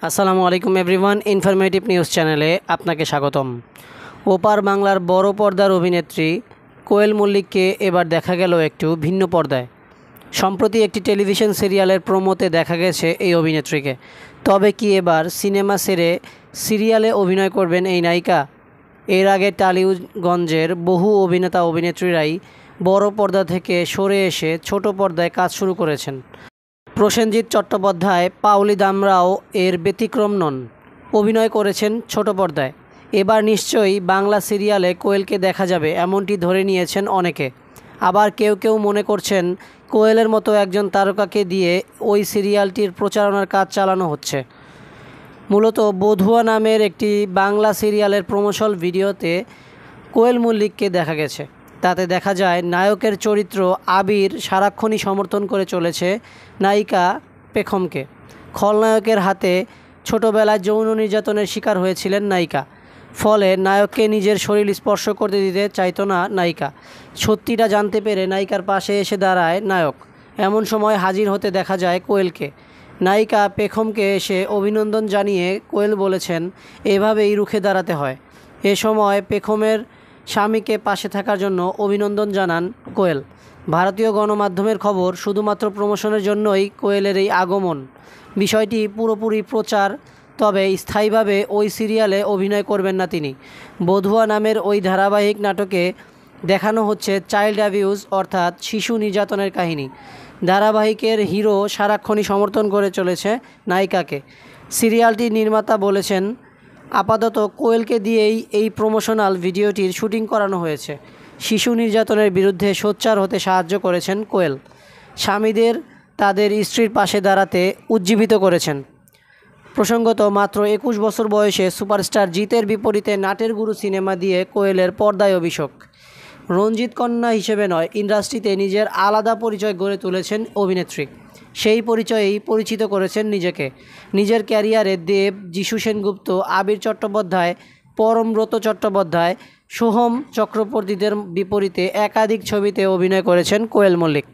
আসসালামু আলাইকুম everyone, informative news চ্যানেলে আপনাকে স্বাগতম। ওপার বাংলার বড় পর্দার অভিনেত্রী কোয়েল মল্লিককে এবার দেখা গেল একটু ভিন্ন পর্দায়। সম্প্রতি একটি টেলিভিশন সিরিয়ালের প্রোমোতে দেখা গেছে এই অভিনেত্রীকে। তবে কি এবার সিনেমা ছেড়ে সিরিয়ালে অভিনয় করবেন এই নায়িকা? এর আগে টালিগঞ্জের বহু অভিনেতা অভিনেত্রীরাই বড় পর্দা থেকে সরে এসে ছোট পর্দায় কাজ শুরু করেছেন। প্রসেনজিৎ চট্টোপাধ্যায়, পাওলি দামরাও এর ব্যতিক্রম নন। অভিনয় করেছেন ছোট পর্দায়। এবার নিশ্চয়ই বাংলা সিরিয়ালে কোয়েলকে দেখা যাবে এমনটি ধরে নিয়েছেন অনেকে। আবার কেউ কেউ মনে করছেন কোয়েলের মতো একজন তারকাকে দিয়ে ওই সিরিয়ালটির প্রচারণার কাজ চালানো হচ্ছে। মূলত বধুয়া নামের একটি বাংলা সিরিয়ালের প্রমোশনাল ভিডিওতে কোয়েল মল্লিককে দেখা গেছে। তাতে দেখা যায় নায়কের চরিত্র আবির সারাক্ষণই সমর্থন করে চলেছে নায়িকা পেখমকে। খলনায়কের হাতে ছোটবেলায় যৌন নির্যাতনের শিকার হয়েছিলেন নায়িকা। ফলে নায়ককে নিজের শরীর স্পর্শ করতে দিতে চাইতো না নায়িকা। সত্যিটা জানতে পেরে নায়িকার পাশে এসে দাঁড়ায় নায়ক। এমন সময় হাজির হতে দেখা যায় কোয়েলকে। নায়িকা পেখমকে এসে অভিনন্দন জানিয়ে কোয়েল বলেছেন, এভাবেই রুখে দাঁড়াতে হয়। এ সময় পেখমের স্বামীকে পাশে থাকার জন্য অভিনন্দন জানান কোয়েল। ভারতীয় গণমাধ্যমের খবর, শুধুমাত্র প্রমোশনের জন্যই কোয়েলের এই আগমন। বিষয়টি পুরোপুরি প্রচার, তবে স্থায়ীভাবে ওই সিরিয়ালে অভিনয় করবেন না তিনি। বধুয়া নামের ওই ধারাবাহিক নাটকে দেখানো হচ্ছে চাইল্ড অ্যাবিউজ অর্থাৎ শিশু নির্যাতনের কাহিনী। ধারাবাহিকের হিরো সারাক্ষণই সমর্থন করে চলেছে নায়িকাকে। সিরিয়ালটির নির্মাতা বলেছেন, আপাতত কোয়েলকে দিয়েই এই প্রমোশনাল ভিডিওটির শুটিং করানো হয়েছে। শিশু নির্যাতনের বিরুদ্ধে সোচ্চার হতে সাহায্য করেছেন কোয়েল। স্বামীদের তাদের স্ত্রীর পাশে দাঁড়াতে উজ্জীবিত করেছেন। প্রসঙ্গত, মাত্র 21 বছর বয়সে সুপারস্টার জিতের বিপরীতে নাটের গুরু সিনেমা দিয়ে কোয়েলের পর্দায় অভিষেক। রঞ্জিত কন্যা হিসেবে নয়, ইন্ডাস্ট্রিতে নিজের আলাদা পরিচয় গড়ে তুলেছেন অভিনেত্রী। সেই পরিচয়েই পরিচিত করেছেন নিজেকে। নিজের ক্যারিয়ারে দেব, যিশু সেনগুপ্ত, আবির চট্টোপাধ্যায়, পরমব্রত চট্টোপাধ্যায়, সোহম চক্রবর্তীদের বিপরীতে একাধিক ছবিতে অভিনয় করেছেন কোয়েল মল্লিক।